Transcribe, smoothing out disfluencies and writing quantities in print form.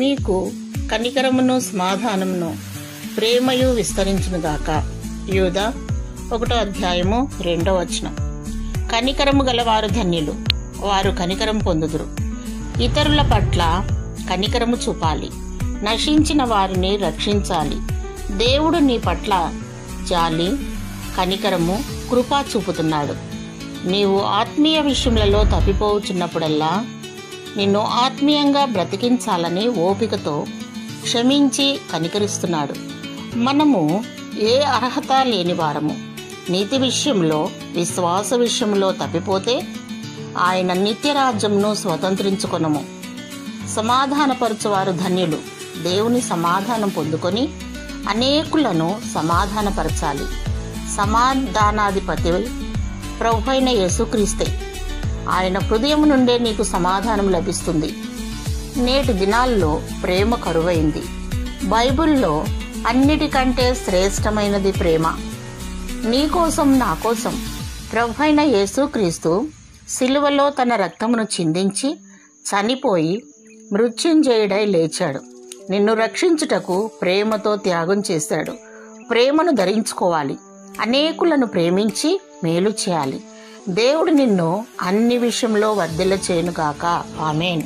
మీకు కనికరమును సమాధానమును ప్రేమయు విస్తరించునుగాక. యూదా 1వ అధ్యాయము 2వ వచనం. కనికరము గలవారు ధన్యులు, వారు కనికరం పొందుదురు. ఇతరుల పట్ల కనికరము చూపాలి, నశించిన వారిని రక్షించాలి. దేవుడు నీ పట్ల జాలి, కనికరము, కృప చూపుతున్నాడు. నీవు ఆత్మీయ విషయములలో తప్పిపోవచ్చున్నప్పుడల్లా నిన్ను ఆత్మీయంగా బ్రతికించాలని ఓపికతో క్షమించి కనికరిస్తున్నాడు. మనము ఏ అర్హత లేని వారము. నీతి విషయంలో, విశ్వాస విషయంలో తప్పిపోతే ఆయన నిత్యరాజ్యంను స్వతంత్రించుకొనము. సమాధానపరచువారు ధన్యులు, దేవుని సమాధానం పొందుకొని అనేకులను సమాధానపరచాలి. సమాధానాధిపతి ప్రభువైన యేసుక్రీస్తే. ఆయన హృదయం నుండే నీకు సమాధానం లభిస్తుంది. నేటి దినాల్లో ప్రేమ కరువైంది. బైబిల్లో అన్నిటికంటే శ్రేష్టమైనది ప్రేమ. నీకోసం, నా కోసం ప్రభువైన యేసుక్రీస్తు సిలువలో తన రక్తమును చిందించి చనిపోయి మృత్యుంజయుడై లేచాడు. నిన్ను రక్షించుటకు ప్రేమతో త్యాగం చేశాడు. ప్రేమను ధరించుకోవాలి. అనేకులను ప్రేమించి మేలు చేయాలి. దేవుడు నిన్ను అన్ని విషయంలో వర్ధిల్ల చేయునుగాక. ఆమేన్.